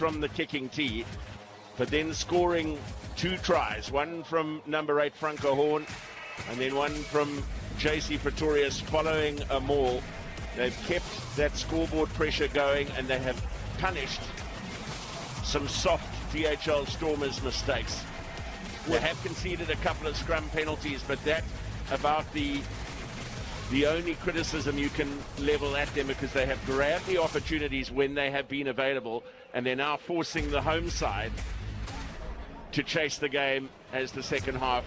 from the kicking tee, but then scoring 2 tries, one from number 8 Franco Horn and then one from JC Pretorius following a maul. They've kept that scoreboard pressure going and they have punished some soft DHL Stormers mistakes. They have conceded a couple of scrum penalties, but that about the only criticism you can level at them, because they have grabbed the opportunities when they have been available, and they're now forcing the home side to chase the game as the second half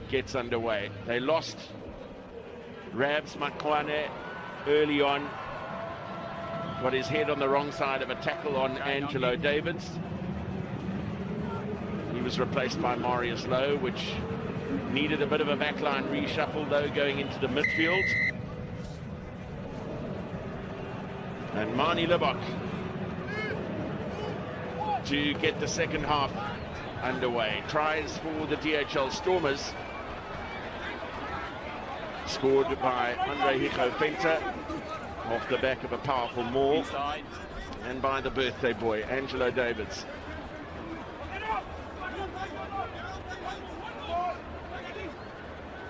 gets underway. They lost Rabs Makwane early on, got his head on the wrong side of a tackle on Angelo Davids. He was replaced by Marius Lowe, which needed a bit of a backline reshuffle though going into the midfield. And Mani Libok to get the second half underway. Tries for the DHL Stormers, scored by Andre Hijo Fenta off the back of a powerful maul, and by the birthday boy Angelo Davids.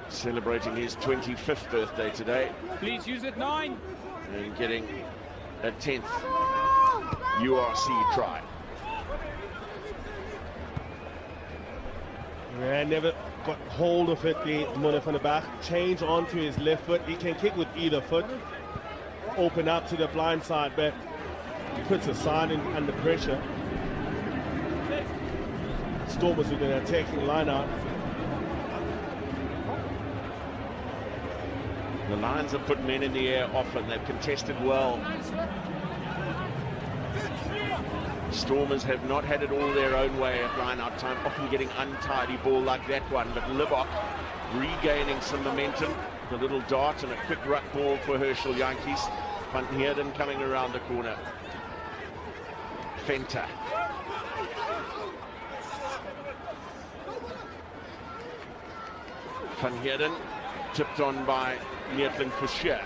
Celebrating his 25th birthday today. Please use it 9. And getting a 10th URC try. Yeah, never got hold of it, the Mone van der Berg. Change onto his left foot. He can kick with either foot. Open up to the blind side, but he puts a side in under pressure. Stormers with an attacking line out. The Lions have put men in the air often. They've contested well. Stormers have not had it all their own way at line-out time, often getting untidy ball like that one. But Libok regaining some momentum. A little dart and a quick ruck ball for Herschel Jantjies. Van Heerden coming around the corner. Fenta. Van Heerden tipped on by Neertling Foucher.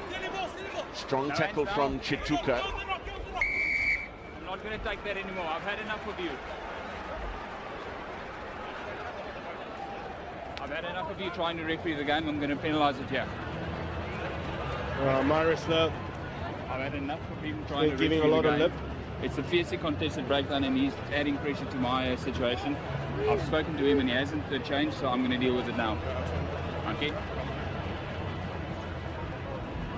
Strong tackle from Chituka. I'm not going to take that anymore. I've had enough of you. I've had enough of you trying to referee the game. I'm going to penalise it here. Marius Lowe. I've had enough of him trying to giving referee a lot the of game. lip. It's a fiercely contested breakdown and he's adding pressure to my situation. I've spoken to him and he hasn't changed, so I'm going to deal with it now. Okay.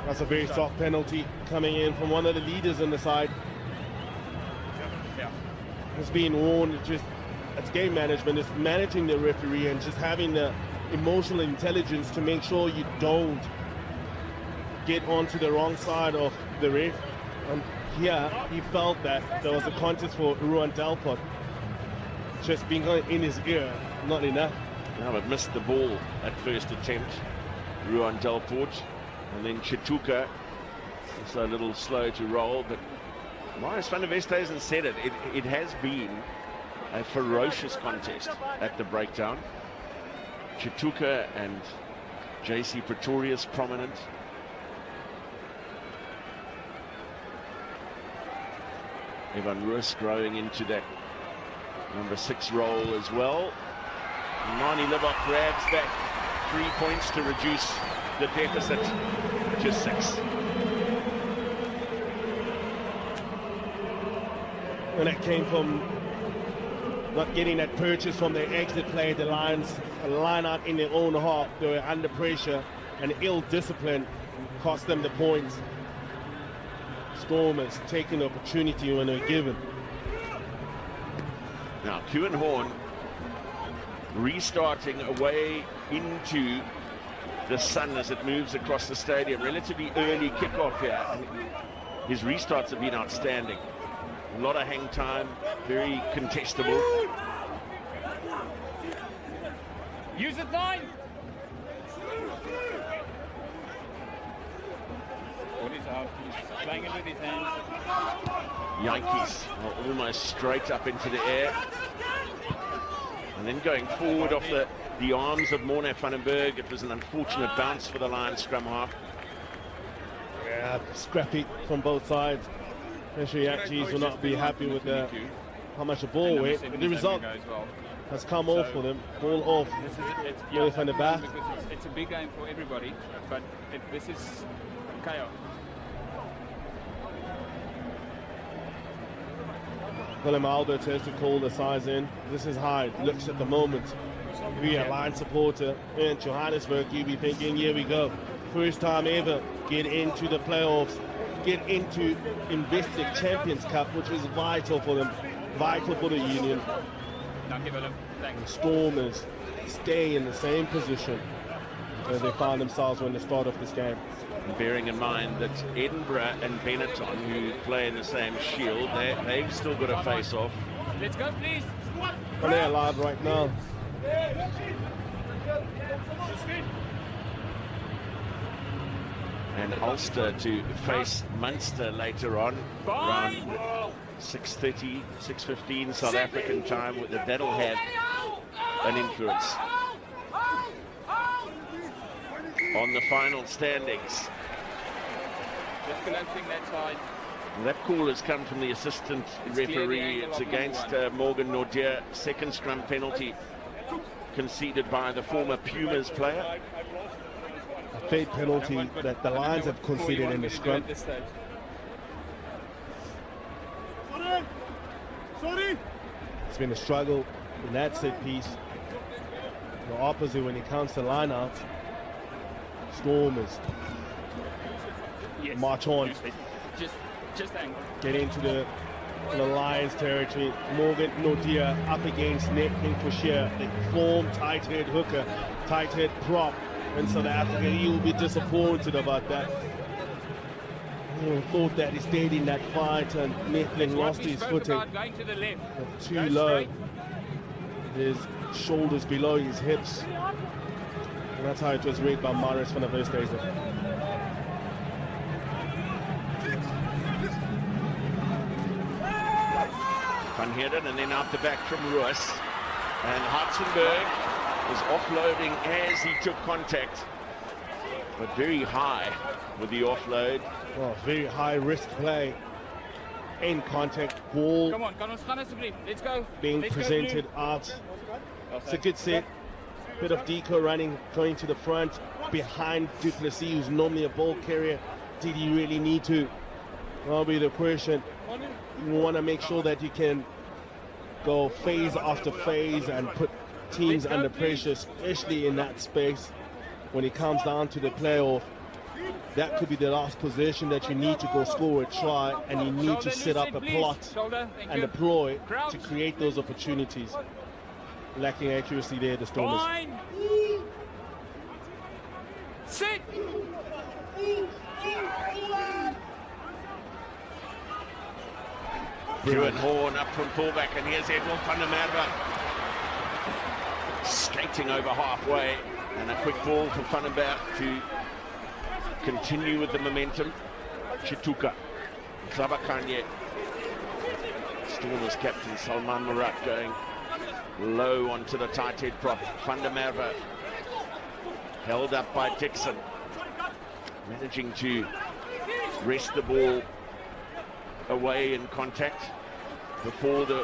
That's a very soft penalty coming in from one of the leaders on the side. Yeah. It's being warned. It's game management. It's managing the referee and just having the emotional intelligence to make sure you don't get onto the wrong side of the ref. And here he felt that there was a contest for Ruan Delport. Just being in his ear, not enough. Now it missed the ball at first attempt, Ruan Delport. And then Chituka, it's a little slow to roll, but Marius van der Westhuizen said it. It has been a ferocious contest at the breakdown. Chituka and JC Pretorius prominent. Evan Roos growing into that number 6 role as well. Mani Libok grabs that 3 points to reduce the deficit to 6. And that came from not getting that purchase from their exit play. The Lions line out in their own half. They were under pressure and ill discipline cost them the points. Stormers taking the opportunity when they're given. Now Kuan Horn restarting away into the sun as it moves across the stadium. Relatively early kickoff here. His restarts have been outstanding. A lot of hang time, very contestable. Use it 9. What is out? He's playing it with his hands. Jantjies are almost straight up into the air. And then going forward off the arms of Morne van den Berg. It was an unfortunate bounce for the Lions scrum half. Yeah, scrappy from both sides. Especially Jantjies will not be happy with the how much the And ball number went. 7 The is result having a go as well. has come off for them. Ball off. It's Well, from the back. because it's a big game for everybody, but this is chaos. Willem Albert has to call the size in. This is how it looks at the moment. If you're a Lion supporter in Johannesburg, you'll be thinking, here we go. First time ever, get into the playoffs, get into Investec Champions Cup, which is vital for them, vital for the union. Dankie Willem. Thanks. Stormers stay in the same position as they found themselves when they start off this game. And bearing in mind that Edinburgh and Benetton, who play in the same shield, they've still got a face-off. Let's go, please. And they're alive right now. And Ulster to face Munster later on, around 6:30, 6:15 South African time. That'll have an influence on the final standings. Just collapsing that side. That call has come from the assistant referee. It's against Morgan Nordier. Second scrum penalty conceded by the former Pumas player. A third penalty that the Lions have conceded in the scrum. It's been a struggle in that set piece. The opposite when it comes to line out. Stormers march on, Just hang on. get into the Lions territory. Morgan Nordier up against Nick Kingfisher, the form tight head hooker, tight head prop in South Africa. He will be disappointed about that. Thought that he stayed in that fight and Netling lost his footing. Going to the left. Too Go low. straight. His shoulders below his hips. And that's how it was read by Marius van der Westhuizen. Van Heerden, and then out the back from Roos. And Hartzenberg was offloading as he took contact, but very high with the offload. Oh, very high risk play. In contact, ball Come on, let's go. being Let's go, presented out. It's a good set. Bit of deco running, going to the front behind Du Plessis, who's normally a ball carrier. Did he really need to? That'll be the question. You want to make sure that you can go phase after phase and put teams under pressure, especially in that space when it comes down to the playoff. That could be the last possession that you need to go score a try, and you need to set up a plot and deploy to create those opportunities. Lacking accuracy there, the Stormers. Fine. Sit. Ewan Horn up from fullback, and here's Edwin van der Merwe. Skating over halfway, and a quick ball for Van den Berg to continue with the momentum. Chituka, Zabakanye, Stormers captain Salman Murat going low onto the tight head prop. Van der Merwe held up by Dixon, managing to wrest the ball away in contact before the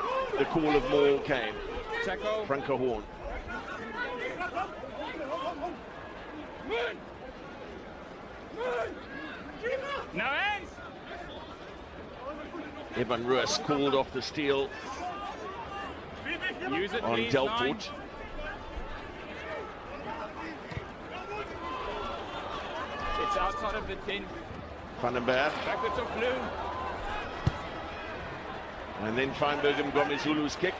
call of maul came. Franco Horn. No hands. Evan Roos called off the steal Use it, on please, Delport. nine. It's outside of the 10. Van den Berg, Backwards of blue. and then Feinberg and Gomezulu's kick.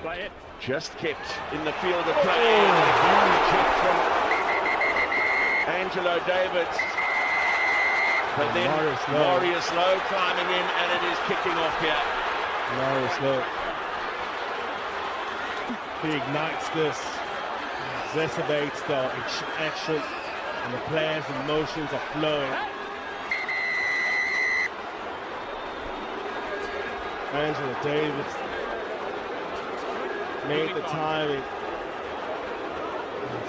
Play it. Just kept in the field of play. Kick from Angelo Davids. But then Marius Lowe climbing in, and it is kicking off here. Marius Lowe. He ignites this, exacerbates the action, and the players' emotions are flowing. Angelo Davids made the timing.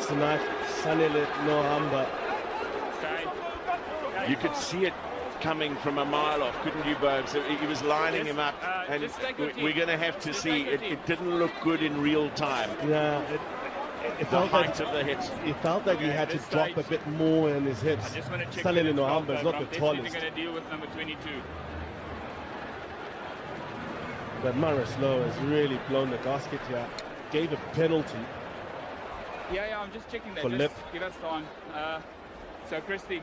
Tonight, Sanele Nohamba. You could see it coming from a mile off, couldn't you, Bobes? He was lining him up, and we're going to have to see. It didn't look good in real time. Yeah, it The felt height like of the hits. he felt like he had to drop a bit more in his hips. I just want to check. Salele Nohamba is not the I'm tallest, going to deal with number 22. but Marius Lowe has really blown the gasket here. Gave a penalty. Yeah, I'm just checking that. For Just lip. give us time. So, Christy,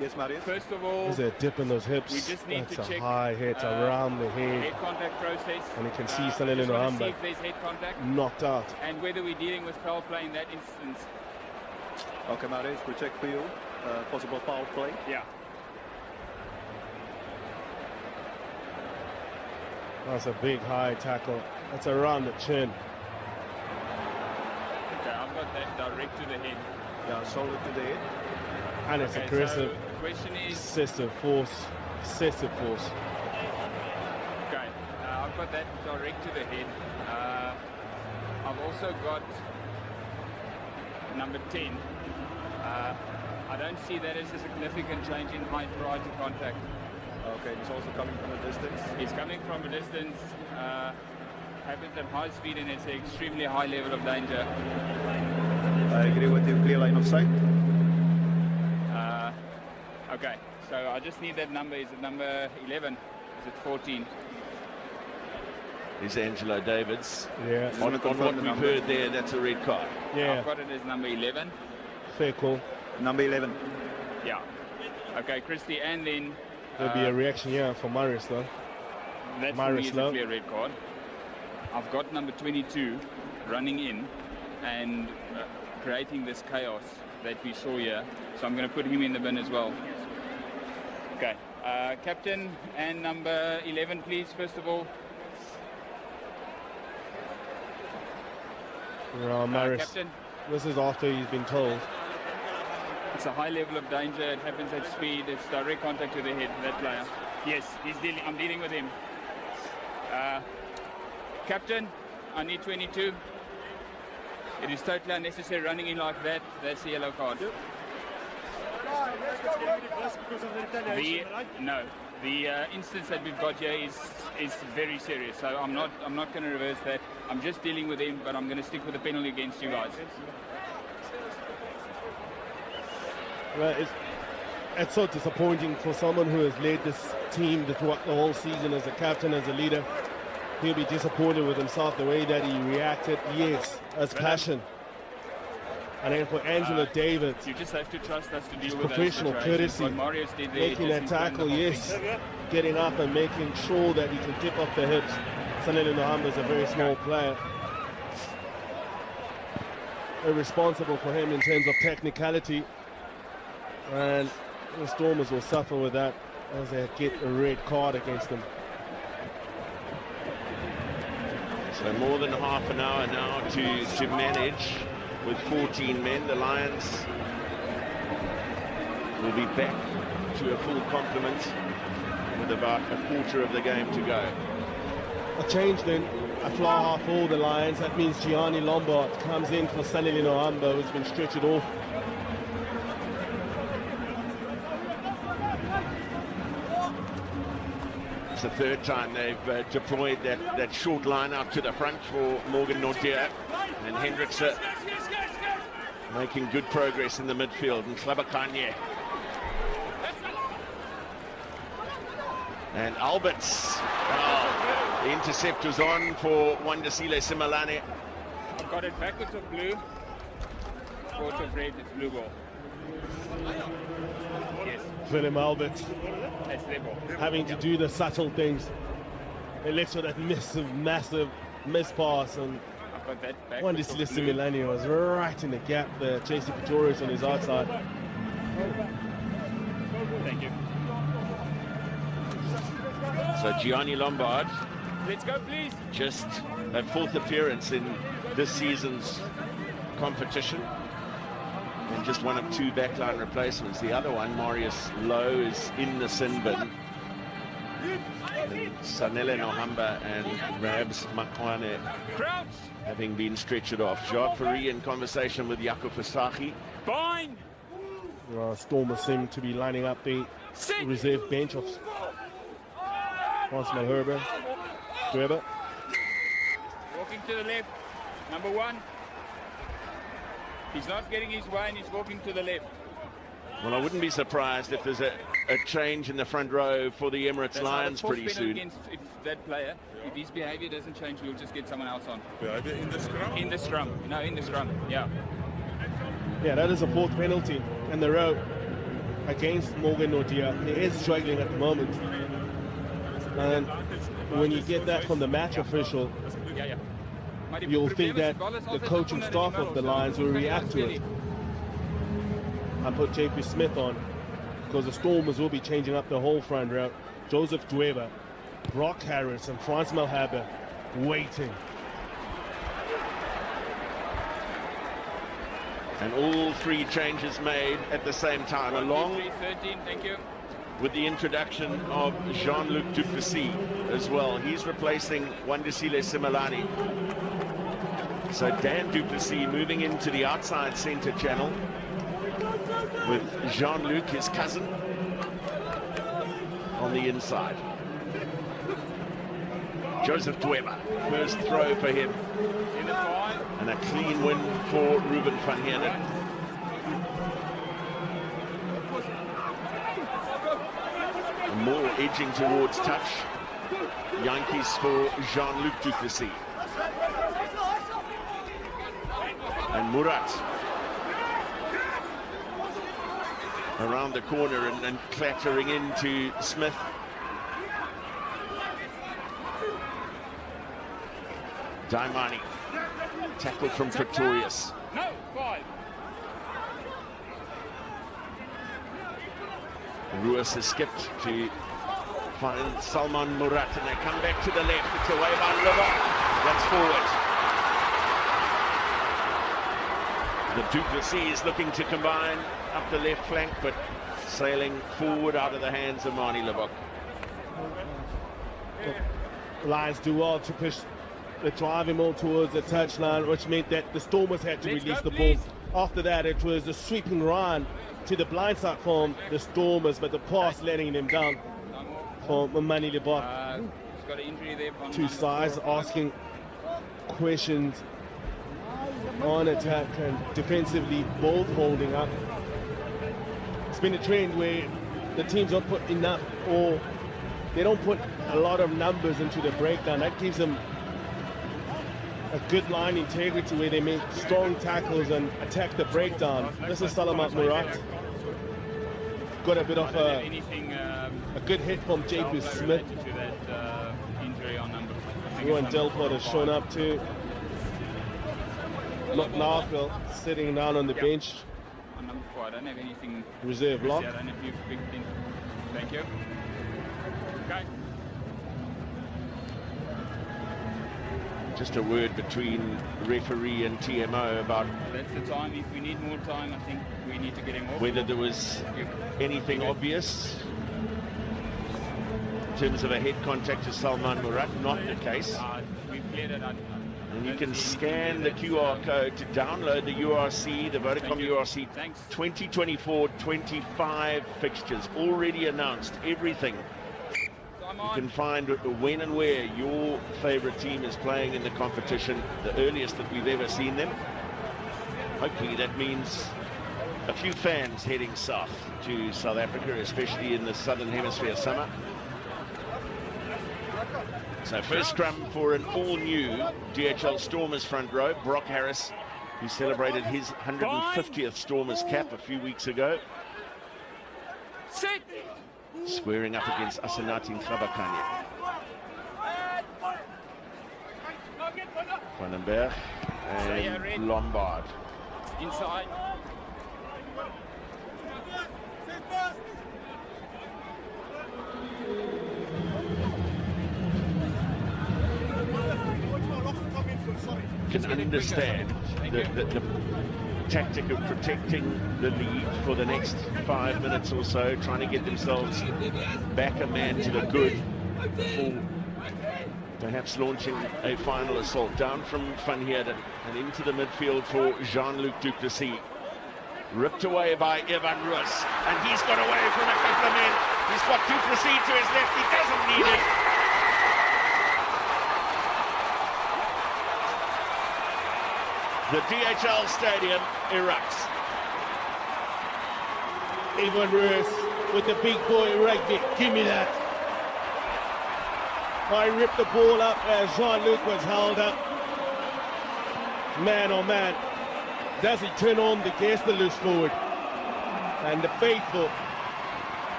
Yes, Marius. first of all, There's a dip in those hips. we just need That's to a check high hit around the head. head contact process. And you can see Just Salele wanna see Nohamba if there's head contact knocked out. and whether we're dealing with foul play in that instance. Okay, Marius, we check for you. Possible foul play. Yeah. That's a big high tackle. That's around the chin. Okay, I've got that direct to the head. Yeah, solid to the head. And it's Okay, aggressive. so the question is, Excessive force. Excessive force. okay, I've got that direct to the head. I've also got number 10. I don't see that as a significant change in height prior to contact. Okay, he's also coming from a distance. He's coming from a distance, happens at high speed, and it's an extremely high level of danger. I agree with you. Clear line of sight. Okay, so I just need that number. Is it number 11? Is it 14? Is Angelo Davids. Yeah. On confirm what the we've number. heard there, that's a red card. Yeah. I've got it as number 11. Fair call. Number 11. Yeah. Okay, Christy, and then There'll be a reaction here for Marius though. that for Marius me is Lowe. a clear red card. I've got number 22 running in and creating this chaos that we saw here. So I'm going to put him in the bin as well. Okay. Captain and number 11, please, first of all. Marius. Captain. This is after he's been told. It's a high level of danger. It happens at speed. It's direct contact to the head, that player. Yes, I'm dealing with him. Captain, I need 22. It is totally unnecessary running in like that. That's a yellow card. The instance that we've got here is very serious. So I'm not going to reverse that. I'm just dealing with him, but I'm going to stick with the penalty against you guys. Well, it's so disappointing for someone who has led this team throughout the whole season as a captain, as a leader. He'll be disappointed with himself, the way that he reacted. Yes, as passion. And then for Angelo Davids, You just have to trust us to deal with professional those situations. courtesy, What Marius did there, making just that inflamed tackle, the whole yes, thing. getting up and making sure that he can tip off the hips. Salele Nohamba is a very small player. Irresponsible for him in terms of technicality. And the Stormers will suffer with that as they get a red card against them. So more than half an hour now to manage with 14 men. The Lions will be back to a full complement with about a quarter of the game to go. A change then, a fly half for the Lions. That means Gianni Lombard comes in for Salele Nohamba, who's been stretched off. It's the third time they've deployed that short line out to the front for Morgan Nordier, and Hendrickse making good progress in the midfield, and Slabakanye. And Alberts, the intercept was on for Wandisile Simelane. I've got it backwards of blue, forwards of red, it's blue ball. Yes, Willem Alberts that's their ball. having to do the subtle things. It led to that massive miss pass, and I've got that backwards Wandisile of blue. Simelane was right in the gap there. JC Pretorius on his outside. Thank you. So Gianni Lombard, Let's go, please. just a fourth appearance in this season's competition, and just one of two backline replacements. The other one, Marius Lowe, is in the sin bin. And Salele Nohamba and Rabs Makwane Crouch. having been stretchered off. Jacques Fourie in conversation with Jaco Visagie. Bind. Stormers seem to be lining up the reserve bench of Francois Herbert. Dweber. Walking to the left. Number 1. He's not getting his way and he's walking to the left. Well, I wouldn't be surprised if there's a change in the front row for the Emirates Lions pretty soon. Against if that player, if his behavior doesn't change, we'll just get someone else on. Behavior in the scrum? In the scrum. No, in the scrum. Yeah. Yeah, that is a 4th penalty in the row against Morgan Nordia. He is struggling at the moment. And when you get that from the match official, you'll think that the coaching staff of the Lions will react to it. I put JP Smith on because the Stormers will be changing up the whole front row. Joseph Dweber, Brock Harris and Frans Malherbe waiting. And all 3 changes made at the same time, along 13, thank you. with the introduction of Jean-Luc du Plessis as well. He's replacing Wandisile Simelane. So Dan du Plessis moving into the outside centre channel with Jean-Luc, his cousin, on the inside. Joseph Dweber, first throw for him. In the 5. And a clean win for Ruben van Heerden. More edging towards touch. Yankees for Jean-Luc du Plessis. And Murat around the corner and clattering into Smith. Daimani, tackled from Pretorius. No, 5. Ruiz has skipped to find Salman Murat, and they come back to the left. It's away by Liver. That's forward. The du Plessis is looking to combine up the left flank, but sailing forward out of the hands of Manie Libbok. Lions do well to push the driving more towards the touchline, which meant that the Stormers had to release the ball. After that, it was a sweeping run to the blind side from the Stormers, but the pass letting them down for Manie Libbok. He's got an injury there. 2 sides asking questions on attack and defensively, both holding up. It's been a trend where the teams don't put enough, or they don't put a lot of numbers into the breakdown. That gives them a good line integrity where they make strong tackles and attack the breakdown. This is Salamat Murat. Got a bit of a good hit from JP Smith. Ruan Delport has shown up too. Narfel sitting down on the bench. On number 4, I don't have anything. Reserve lock. I don't have any big thing. Thank you. Okay. Just a word between referee and TMO about That's the time. If we need more time, I think we need to get him off. whether there was anything obvious in terms of a head contact to Salman Murat. Not the case. We've cleared it. And you can scan the QR code to download the URC, the Vodacom URC 2024-25 fixtures. Already announced, everything. You can find when and where your favorite team is playing in the competition, the earliest that we've ever seen them. Hopefully that means a few fans heading south to South Africa, especially in the Southern Hemisphere summer. So first scrum for an all-new DHL Stormers front row. Brock Harris, who celebrated his 150th Stormers cap a few weeks ago. Sit. Squaring up against Asenati Nkhabakanye. Vandenberg and Lombard. Inside. Can understand the tactic of protecting the lead for the next 5 minutes or so, trying to get themselves back a man to the good before perhaps launching a final assault. Down from Van Heerden and into the midfield for Jean-Luc du Plessis. Ripped away by Evan Roos, and he's got away from a couple of men. He's got Du Plessis to his left. He doesn't need it. The DHL stadium erupts. Evan Roos with the big boy rugby. Give me that. I ripped the ball up as Jean-Luc was held up. Man, oh man. Does he turn on the gas the loose forward? And the faithful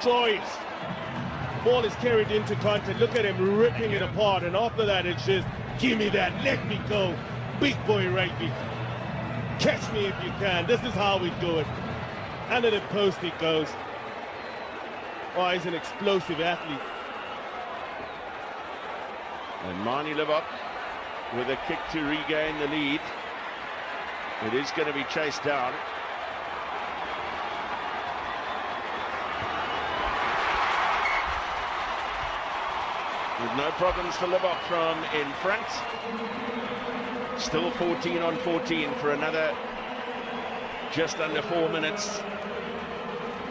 choice. Ball is carried into contact. Look at him ripping it apart. And after that, it's just, give me that, let me go. Big boy rugby. Catch me if you can. This is how we do it. Under the post it goes. Oh, he's an explosive athlete. And Manie Libbok with a kick to regain the lead. It is going to be chased down. With no problems for Libbok from in front. Still 14 on 14 for another just under 4 minutes.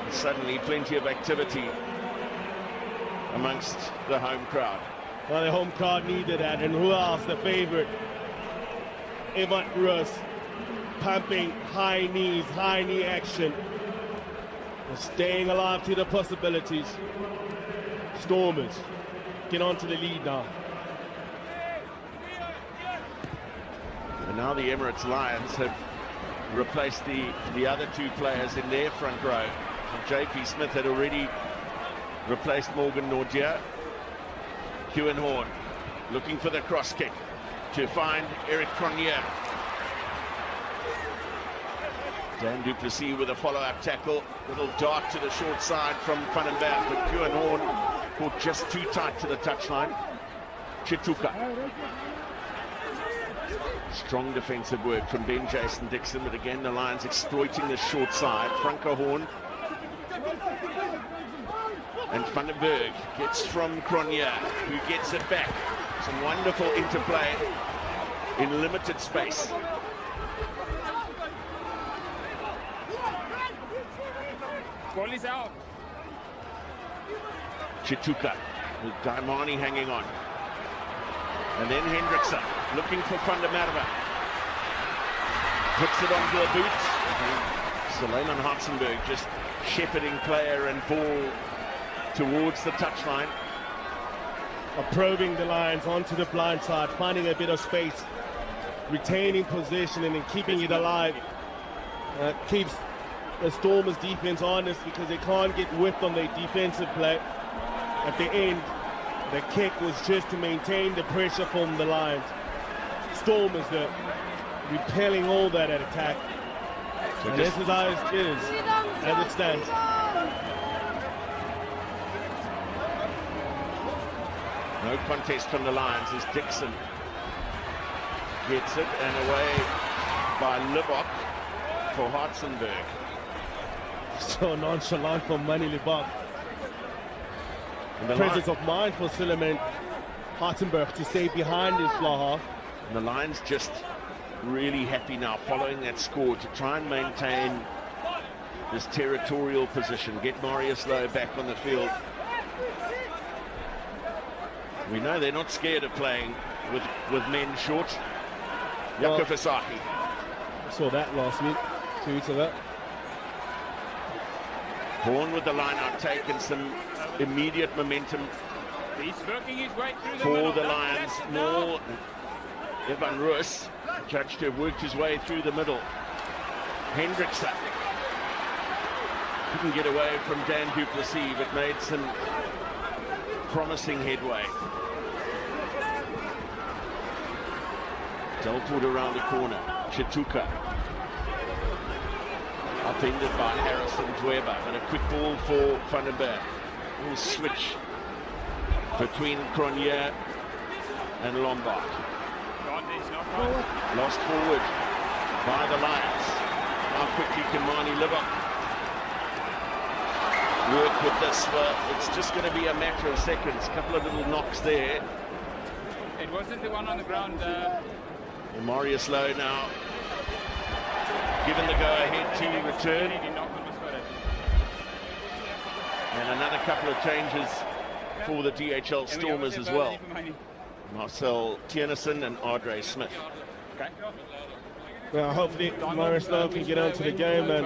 Suddenly plenty of activity amongst the home crowd. Well, the home crowd needed that. And who else? The favorite. Evan Roos. Pumping high knees, high knee action. Staying alive to the possibilities. Stormers get onto the lead now. And now the Emirates Lions have replaced the other two players in their front row. And JP Smith had already replaced Morgan Nordia. Ewan Horn looking for the cross kick to find Eric Cronje. Dan Du Plessis with a follow-up tackle. Little dart to the short side from Van den Berg, but Ewan Horn caught just too tight to the touchline. Chituka. Strong defensive work from Ben Jason Dixon, but again the Lions exploiting the short side. Franco Horn. And Van den Berg gets from Cronje, who gets it back. Some wonderful interplay in limited space. Ball is out. Chituka with Daimani hanging on. And then Hendrickson looking for Van der Merwe. Puts it onto a boot. Suleiman Hartzenberg just shepherding player and ball towards the touchline. Probing the Lions onto the blind side, finding a bit of space, retaining possession and then keeping it alive. Keeps the Stormers defense honest because they can't get whipped on their defensive play. At the end, the kick was just to maintain the pressure from the Lions. Stormers, they're repelling all that at attack. So and this is how it is, as it stands. No contest from the Lions as Dixon gets it and away by Libbok for Hartzenberg. So nonchalant for Manie Libbok. Presence of mind for Suleiman Hartzenberg to stay behind his fly half. And the Lions just really happy now following that score to try and maintain this territorial position, get Marius Lowe back on the field. We know they're not scared of playing with men short. Jaco Visagie. Saw that last week, 2 weeks ago. Horn with the line out, taking some immediate momentum. He's working his way through for the Lions. More Evan Roos, judged to have worked his way through the middle. Hendrickson couldn't get away from Dan Du Plessis, but made some promising headway. Delport around the corner. Chituka upended by Harrison Dweba, but a quick ball for Van den Berg. Little switch between Cronje and Lombard. Lost forward by the Lions. How quickly can Manie Libbok work with this? Well, it's just going to be a matter of seconds. A couple of little knocks there. It wasn't the one on the ground. And Marius Lowe now given the go-ahead to return. And another couple of changes for the DHL Stormers as well. Marcel Tiernison and Ardre Smith. Okay. Well, hopefully Morris Lowe can get onto the game and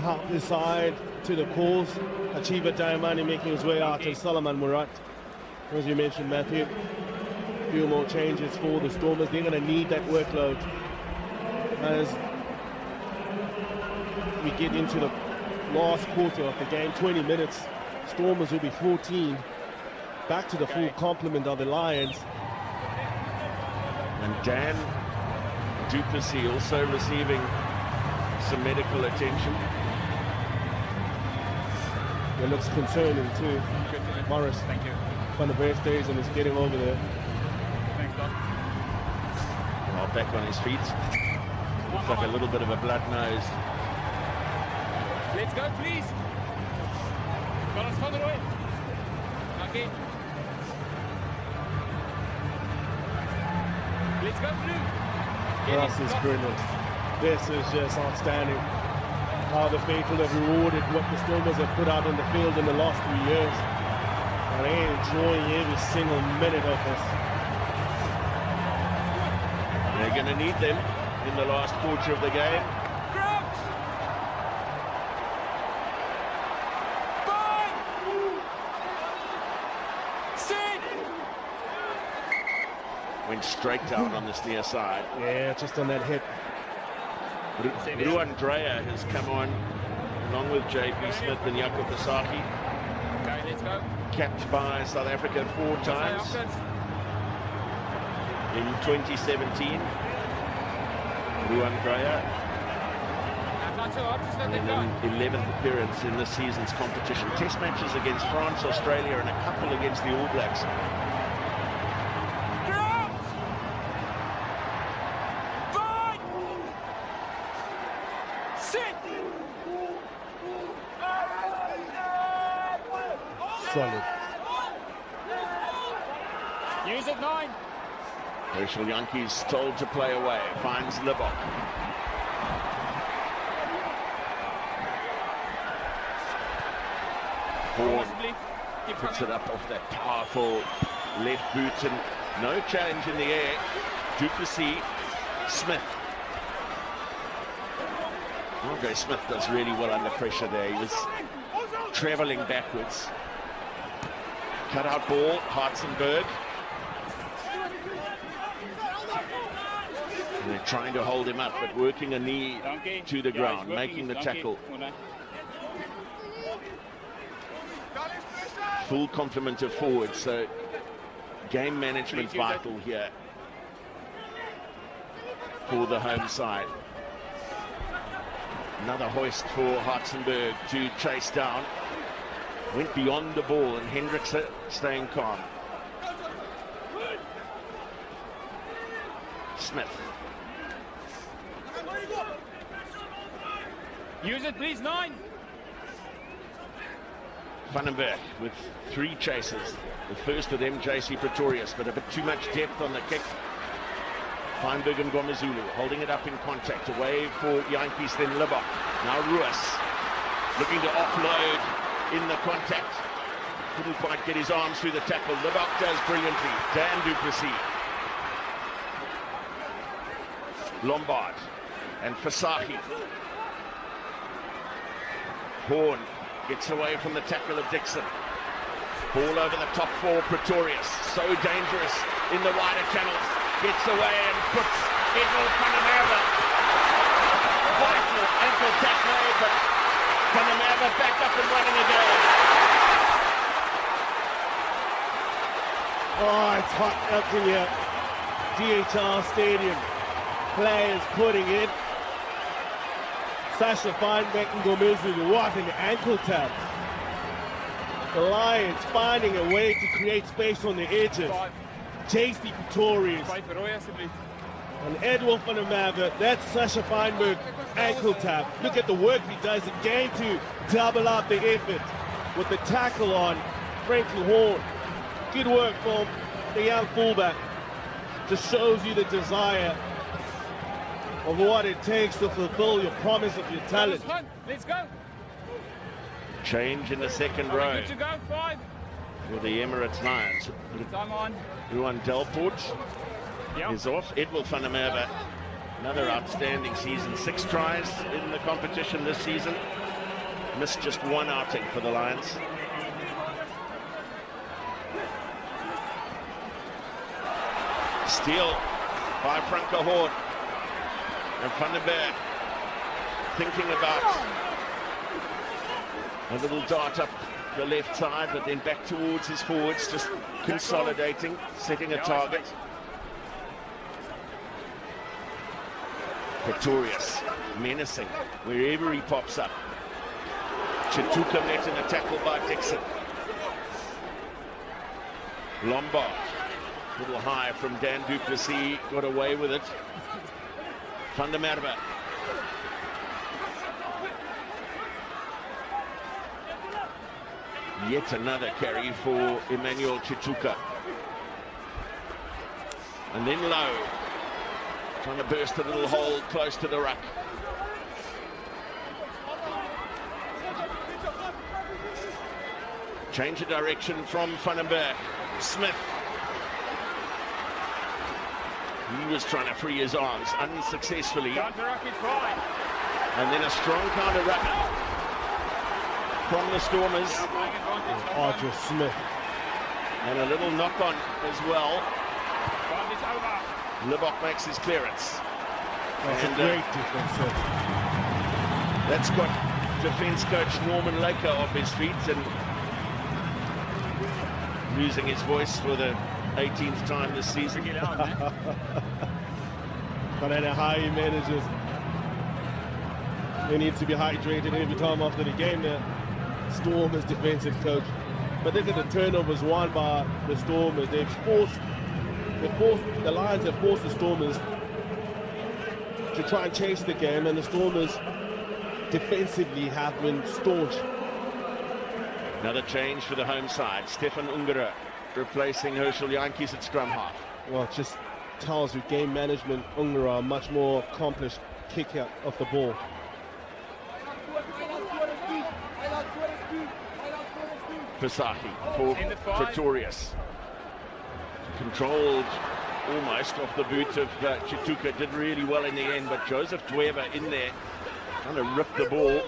help his side to the cause. Achieva Diamani making his way out and Solomon Murat. As you mentioned, Matthew, a few more changes for the Stormers. They're going to need that workload as we get into the last quarter of the game. 20 minutes. Stormers will be 14. Back to the full complement of the Lions. And Dan du Plessis also receiving some medical attention. It looks concerning too. Morris, thank you. One of the best days and is getting over there. Thanks, Doc. Well, back on his feet. Looks like a little bit of a blood nose. Let's go, please. Balance further away. Okay. Let's go, Blue. This is brilliant. This is just outstanding. How the faithful have rewarded what the Stormers have put out on the field in the last 3 years. And they're enjoying every single minute of this. They're going to need them in the last quarter of the game. Went straight down on this near side. Yeah, just on that hit. Ruan Dreyer has come on, along with J.P. Smith and Jaco Visagie. Okay, let's go. Capped by South Africa 4 times in 2017. Ruan Dreyer. And an 11th appearance in this season's competition. Test matches against France, Australia, and a couple against the All Blacks. Solid. Use it, 9. Herschel Jantjies told to play away. Finds Libbok. Horn puts it up off that powerful left boot and no challenge in the air. du Plessis, Smith. Ardre Smith does really well under pressure there. He was travelling backwards. Cut out ball, Hartzenberg. And they're trying to hold him up, but working a knee to the ground, making the tackle. Full complement of forwards, so game management vital here for the home side. Another hoist for Hartzenberg to chase down. Went beyond the ball and Hendricks staying calm. Smith. Use it, please, 9. Vandenberg with 3 chases. The first of them, JC Pretorius, but a bit too much depth on the kick. Feinberg and Ngomezulu holding it up in contact. Away for Jantjies, then Libbok. Now Ruas looking to offload in the contact. Couldn't quite get his arms through the tackle. Libbok does brilliantly. Dan du Plessis. Lombard and Visagie. Horn gets away from the tackle of Dixon. Ball over the top for Pretorius. So dangerous in the wider channels. Gets away and puts Edwin van der Merwe. Vital ankle tackle, but van der Merwe back up and running again. Oh, it's hot up here. DHL Stadium. Players putting in. Sasha Feinberg and Ngomezulu, what an ankle tap. The Lions finding a way to create space on the edges. JC Pretorius and Edwin van der Merwe. That's Sasha Feinberg ankle tap. Look at the work he does again to double up the effort with the tackle on Frankie Horn. Good work from the young fullback. Just shows you the desire of what it takes to fulfill your promise of your talent. Let's go. Change in the second row Good to go. 5. for the Emirates Lions. Time on. Ruan Delport Yep. is off. Edwin van der Merwe, another outstanding season. 6 tries in the competition this season. Missed just 1 outing for the Lions. Steal by Franco Horn. And Van den Berg thinking about a little dart up the left side, but then back towards his forwards, just consolidating, setting a target. Pretorius menacing wherever he pops up. Chituka met in a tackle by Dixon. Lombard, little high from Dan du Plessis, got away with it. Van der Merwe. Yet another carry for Emmanuel Chituka. And then Low, trying to burst a little hole close to the ruck. Change of direction from Van den Berg. Smith. He was trying to free his arms unsuccessfully. Counter-ruck is fine. And then a strong counter ruck from the Stormers. Playing advantage. Arthur Smith. And a little knock on as well. Advantage over. Libok makes his clearance. That's And, a great defense. That's got defence coach Norman Laker off his feet and losing his voice for the 18th time this season. Get out, man. But at how he manages, he needs to be hydrated every time after the game. The Stormers defensive coach. But look at the turnovers won by the Stormers. The Lions have forced the Stormers to try and chase the game, and the Stormers defensively have been staunch. Another change for the home side. Stefan Ungara replacing Herschel Jantjies at scrum half. Well, it just tells you game management. Ungara, a much more accomplished kicker of the ball. Visagie for In the five. Pretorius. Controlled almost off the boot of Chituka. Did really well in the end, but Joseph Dweba in there trying to rip the ball.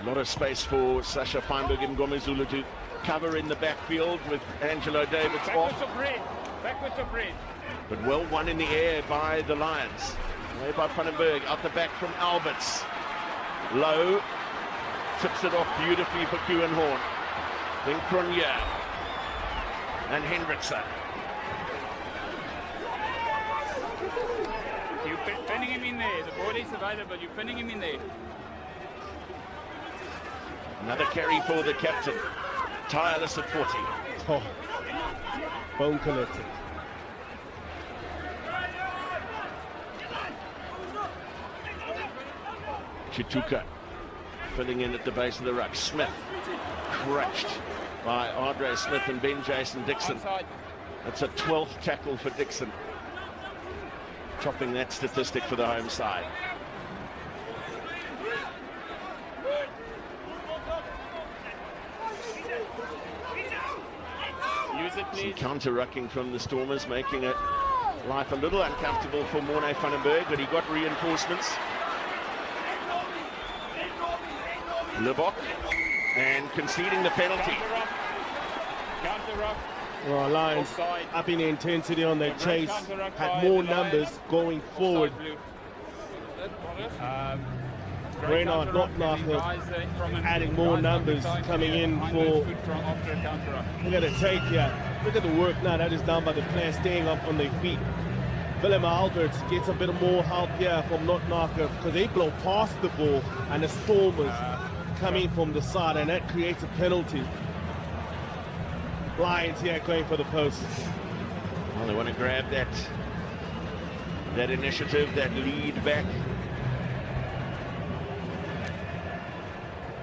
A lot of space for Sasha Feinberg and Gomezulu to cover in the backfield with Angelo Davids Backwards off. of red. Backwards of red. But well won in the air by the Lions. Away by Van den Berg, out the back from Alberts. Low, tips it off beautifully for Kuan Horn. Then Cronje and Hendrickson. You're pinning him in there. The ball is available. You're pinning him in there. Another carry for the captain. Tireless at 40. Oh, bone collected. Chituka filling in at the base of the ruck. Smith crushed by Andre Smith and Ben Jason Dixon. Onside. That's a 12th tackle for Dixon. Topping that statistic for the home side. Use it, Some please. counter-rucking from the Stormers, making it life a little uncomfortable for Morne van den Berg, but he got reinforcements. Libok and conceding the penalty. Counter-ruck. Counter-ruck. Well, Lions Offside. upping the intensity on their chase, Counter-ruck had by more the Lions. numbers going forward. Offside, blue. Reynard Notnacher adding more numbers coming in for. Look at the take here. Look at the work now that is done by the players staying up on their feet. Willem Alberts gets a bit more help here from Notnacher because they blow past the ball and the Stormers coming from the side, and that creates a penalty. Lions here going for the post. Well, they want to grab that initiative, that lead back.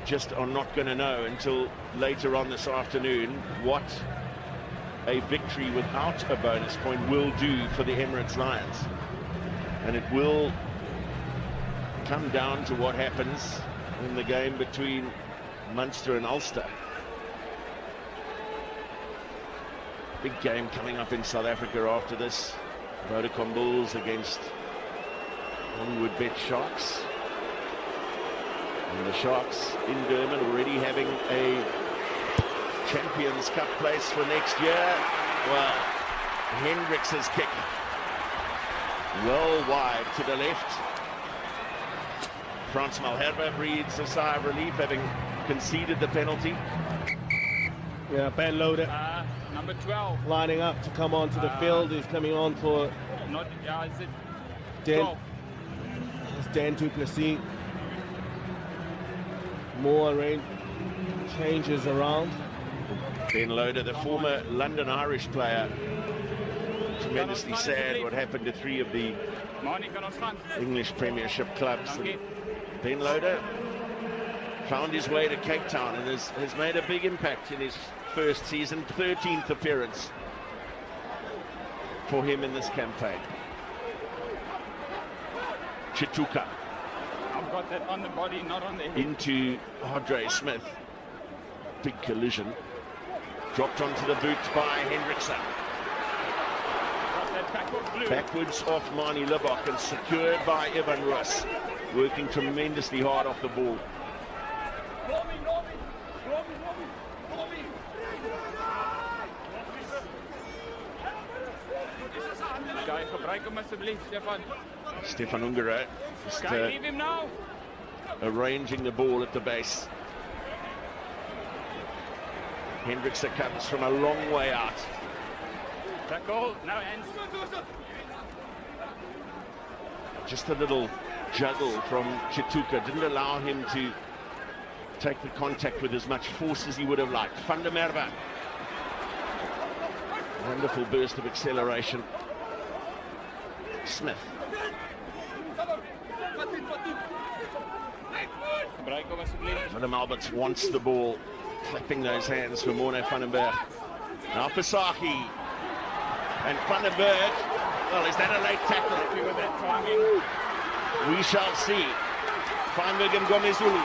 Just are not going to know until later on this afternoon what a victory without a bonus point will do for the Emirates Lions. And it will come down to what happens in the game between Munster and Ulster. Big game coming up in South Africa after this. Vodacom Bulls against Hollywood Bet Sharks. And the Sharks in Durban already having a Champions Cup place for next year. Well, Hendricks' kick well wide to the left. Frans Malherbe breathes a sigh of relief, having conceded the penalty. Yeah, Ben Loader Number 12. lining up to come onto the field. He's coming on for Not, is it Dan. 12? It's Dan du Plessis. More range changes around. Ben Loader, the former London Irish player. Tremendously sad what happened to 3 of the Mani kan ons gaan. English Premiership clubs. Dankie. Ben Loader found his way to Cape Town and has made a big impact in his first season, 13th appearance for him in this campaign. Chituka I've got that on the body, not on the head. into Andre Smith. Big collision. Dropped onto the boot by Hendrickson. Got that back off blue. Backwards off Mani Libbok and secured by Evan Roos. Working tremendously hard off the ball. Guy, gebruik hom asseblief, Stefan. Stefan Ungaro just Guy, leave him now. arranging the ball at the base. Hendrickson comes from a long way out. That goal, no hands. Just a little juggle from Chituka didn't allow him to take the contact with as much force as he would have liked. Van der Merwe. Wonderful burst of acceleration. Smith. Gebruik hom asseblief. Willem Alberts wants the ball. Clapping those hands for Morne van den Berg. Now for Saki. And Van den Berg. Well, is that a late tackle? Happy with that timing. We shall see. Feinberg and Gomezulu.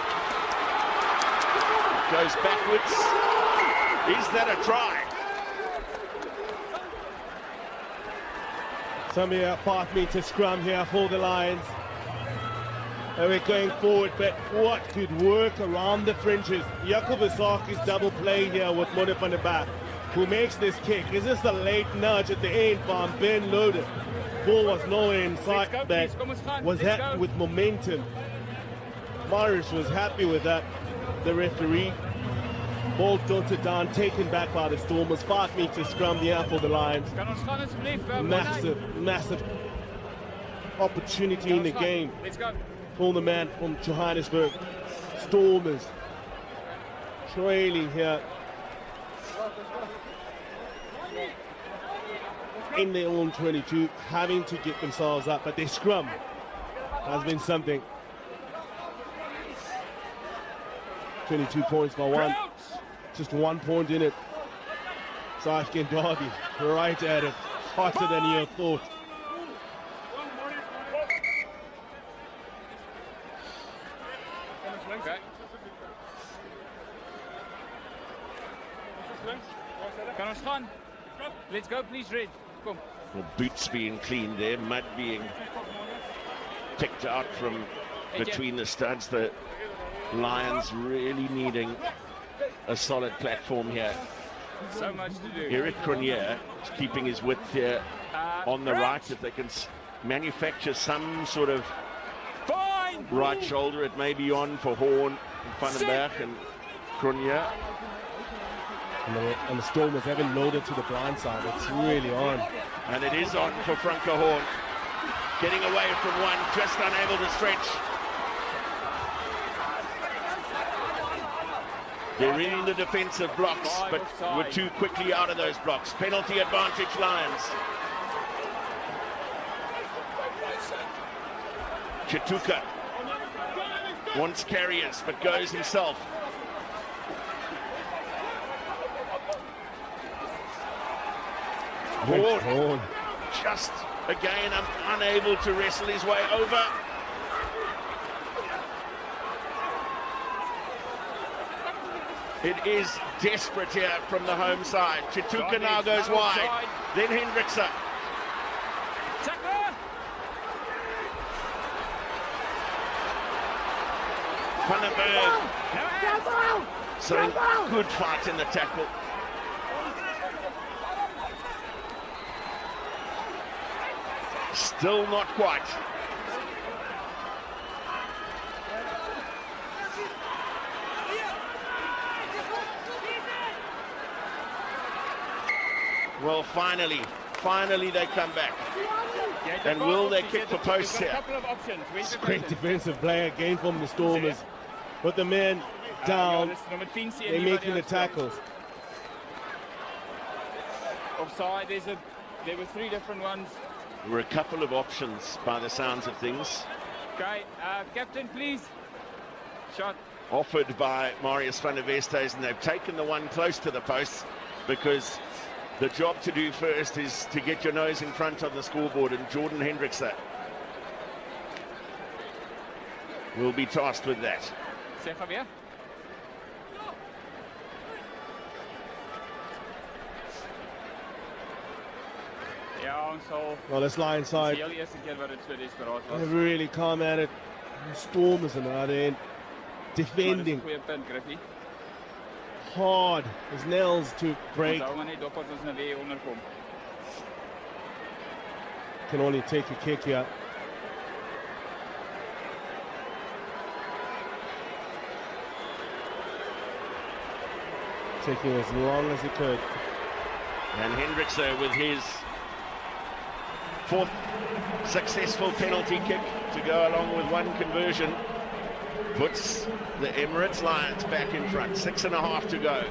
Goes backwards. Is that a try? Somebody a 5-meter scrum here for the Lions. And we're going forward, but what good work around the fringes. Jacob Isaki's double play here with Morne van den Berg, who makes this kick. Is this a late nudge at the end from Ben Loader? Ball was nowhere in sight, Let's go, but please. Kom ons gaan. was Let's that go. with momentum. Marius was happy with that. The referee. Ball jolted down, taken back by the Stormers. 5-meter scrum here for the Lions. Kan ons gaan asseblief, Morne? Massive opportunity Kan in the ons gaan. game Let's go. for the man from Johannesburg. Stormers trailing here in their own 22, having to get themselves up, but their scrum has been something. 22 points by one, Crouch. just 1 point in it. Sashkin Derby right at it, hotter than you thought. Okay. Kan ons gaan? Let's go, please, Red. Kom. Well, boots being cleaned there, mud being picked out from between the studs. The Lions really needing a solid platform here. So much to do. Eric Cronje is keeping his width here on the right. If they can manufacture some sort of Fine. right shoulder, it may be on for Horn, Van den Berg and Cronje. And the Stormers haven't loaded to the blind side. It's really on. And it is on for Franco Horn. Getting away from one, just unable to stretch. They're in the defensive blocks, but were too quickly out of those blocks. Penalty advantage, Lions. Chituka wants carriers, but goes himself. Vaughan just again unable to wrestle his way over. It is desperate here from the home side. Chituka now goes wide. Then Hendrickse. Van den Berg. So good fight in the tackle. Still not quite. Well, finally they come back. And will they kick for posts here? It's great defensive play again from the Stormers. Put the man down. They're making the tackles. Offside, there were 3 different ones. There were a couple of options by the sounds of things. Okay, captain, please. Shot. Offered by Marius van der Westhuizen, and they've taken the one close to the posts because the job to do first is to get your nose in front of the scoreboard, and Jordan Hendrickse will be tasked with that. Zeg Javier. Ja, ons sal... Well, this line side, die heel eerste keer wat dit so desperaat was. they really come at it. The Stormers are not in. Defending Goeie punt, Griffie. hard as nails to break. Onthou maar net dop as ons nou weer onderkom. Can only take a kick here. Taking as long as he could. And Hendrickse with his 4th successful penalty kick to go along with 1 conversion puts the Emirates Lions back in front. 6.5 to go.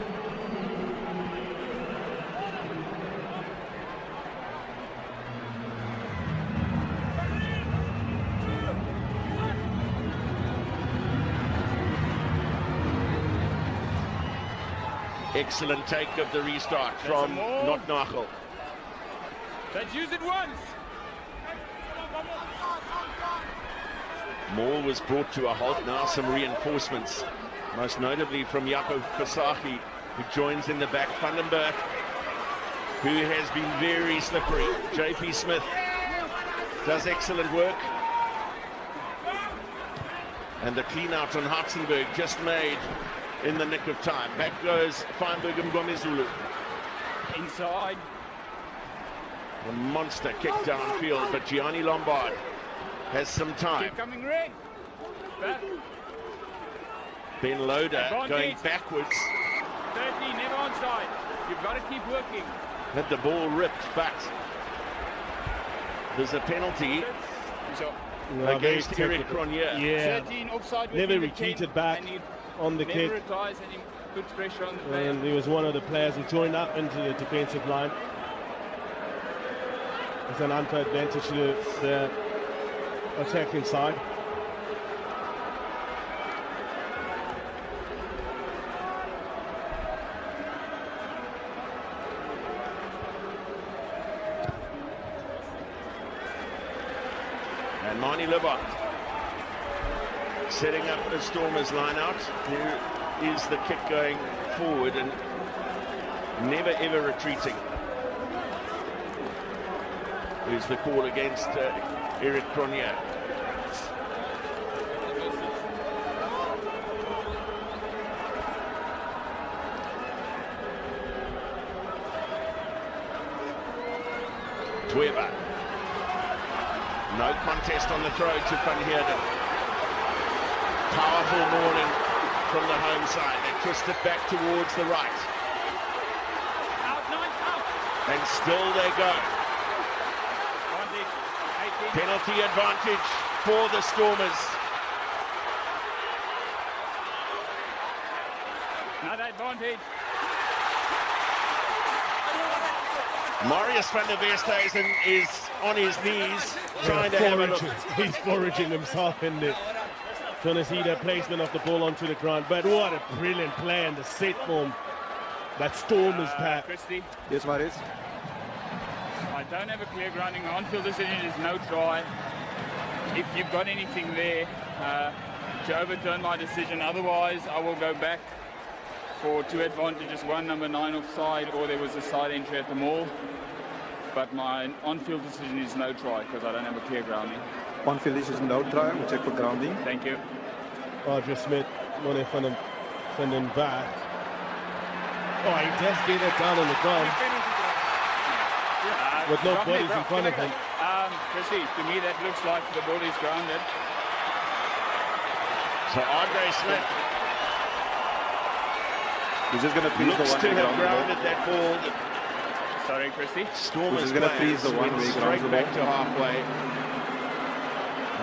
Excellent take of the restart from Notnagel. Let's use it once. Maul was brought to a halt. Now some reinforcements, most notably from Jaco Fasaki, who joins in the back. Van den Berg, who has been very slippery. JP Smith does excellent work. And the clean out on Hartzenberg just made in the nick of time. Back goes Feinberg and Gomezulu. Inside. A monster kick downfield, but Gianni Lombard has some time. Keep coming, Red. Back. Ben Loader going backwards. 13, never onside. You've got to keep working. Had the ball ripped, but there's a penalty So, against Eric Cronje. Yeah, 13 offside. never retreated back on the kick. Never retires and he puts pressure on the player. And he was one of the players who joined up into the defensive line. It's an unfair advantage to the attacking side. And Marnie Lebart setting up the Stormers line out. Here is the kick going forward and never ever retreating. Here's the call against Eric Cronje. Dweber. No contest on the throw to Van Heerden. Powerful morning from the home side. They twist it back towards the right. Out. And still they go. Penalty advantage for the Stormers. Another advantage. Marius van der Westhuizen is on his knees trying to have a look. He's foraging himself in there. Trying to see the placement of the ball onto the ground. But what a brilliant play and the set form that Stormers pack. Christie. Yes, Marius. I don't have a clear grounding. On-field decision is no try. If you've got anything there to overturn my decision, otherwise I will go back for two advantages, one number 9 offside, or there was a side entry at the maul. But my on-field decision is no try because I don't have a clear grounding. On-field is no try. We check for grounding. Thank you. Roger Smith running from them back. Oh, he just get it down on the ground with no bodies in front of him. Chrissy, to me that looks like the ball is grounded. So Andre Smith He's just going to freeze the looks to one-way have ground. grounded that ball. Sorry, Chrissy. Stormers going to freeze the went one-way straight ground. back to halfway.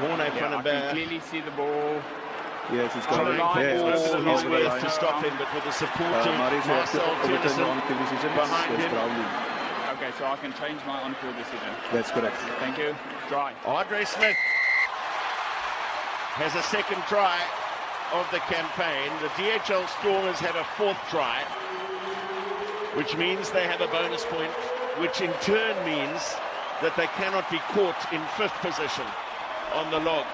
Morne van I den can Berg clearly see the ball. Yes, it's trying going to to make yes, all over his the worth line. to stop him, but with the support of Marius has to Marcel overturn the Tennyson on-field decision. behind It's him. grounding. Okay, so I can change my on-field decision. That's correct. Thank you. Try. Andre Smith has a second try of the campaign. The DHL Stormers have a 4th try, which means they have a bonus point, which in turn means that they cannot be caught in 5th position on the log.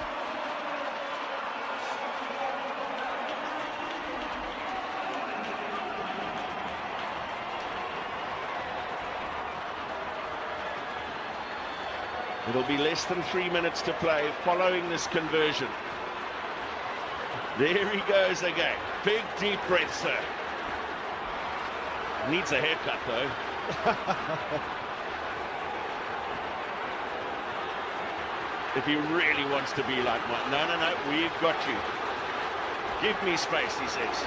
It'll be less than 3 minutes to play following this conversion. There he goes again. Big deep breath, sir. Needs a haircut though. If he really wants to be like one. No, we've got you. Give me space, he says.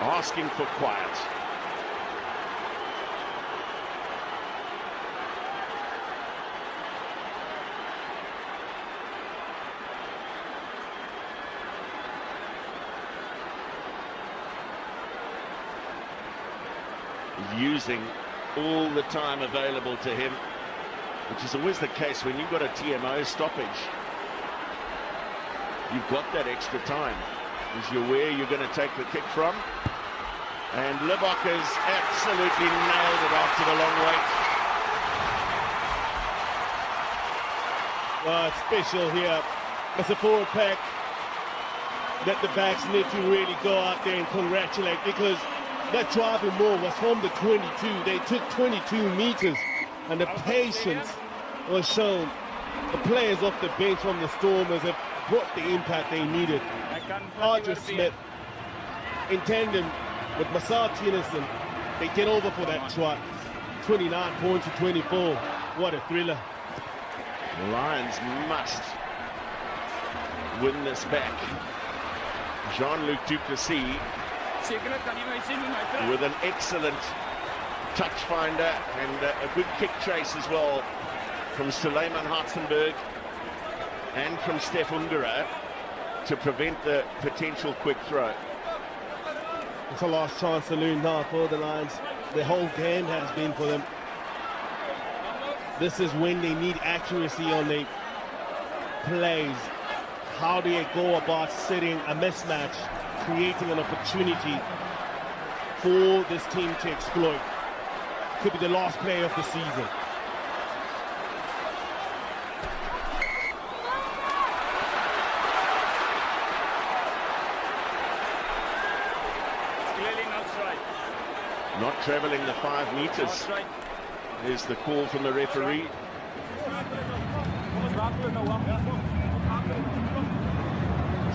Asking for quiet. Using all the time available to him, which is always the case when you've got a TMO stoppage. You've got that extra time, because you're where you're going to take the kick from. And Libbok has absolutely nailed it after the long wait. Special here. It's a forward pack that the backs need to really go out there and congratulate, because that driving ball was from the 22. They took 22 meters, and the patience was shown. The players off the bench from the Stormers have brought the impact they needed. Roger Smith, in tandem with Marcel Tennyson, they get over for that try. 29 points to 24. What a thriller. The Lions must win this back. Jean-Luc Duplessis with an excellent touch finder and a good kick chase as well from Suleiman Hartzenberg and from Steph Ungara to prevent the potential quick throw. It's a last chance saloon now for the Lions. The whole game has been for them. This is when they need accuracy on the plays. How do they go about setting a mismatch, creating an opportunity for this team to exploit? Could be the last play of the season. Clearly not straight. Not traveling the 5 meters is the call from the referee.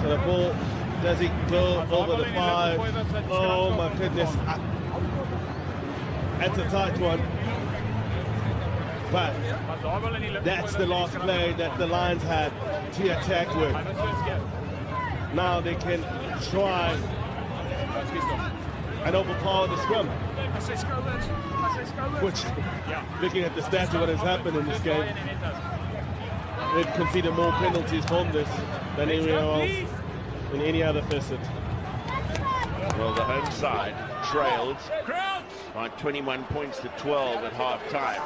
So the ball, does it go over the 5? Oh my goodness. That's a tight one. But that's the last play that the Lions had to attack with. Now they can try and overpower the scrum. Which, looking at the stats of what has happened in this game, they've conceded more penalties from this than anywhere else in any other facet. Well, the home side trailed by 21 points to 12 at half time.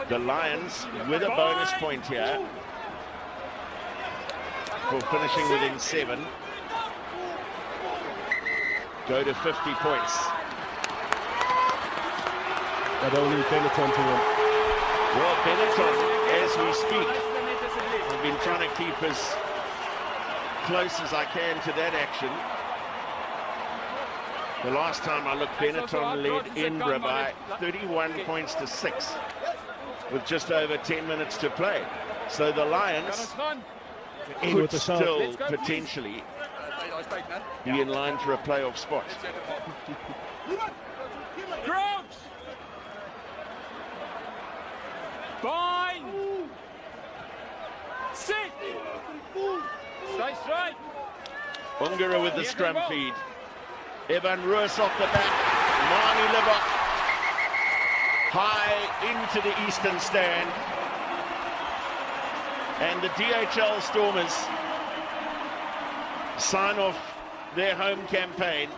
The Lions with a bonus point here for finishing within 7. go to 50 points. But only Benetton to win. Well, Benetton, as we speak, I've been trying to keep as close as I can to that action. The last time I looked, Benetton led Edinburgh by 31 points to 6 with just over 10 minutes to play. So the Lions could still potentially be in line for a playoff spot. Crouch! Bind! Sit! Stay straight! Ungara with the scrum feed. Evan Roos off the back. Marnie Libbok high into the eastern stand. And the DHL Stormers sign off their home campaign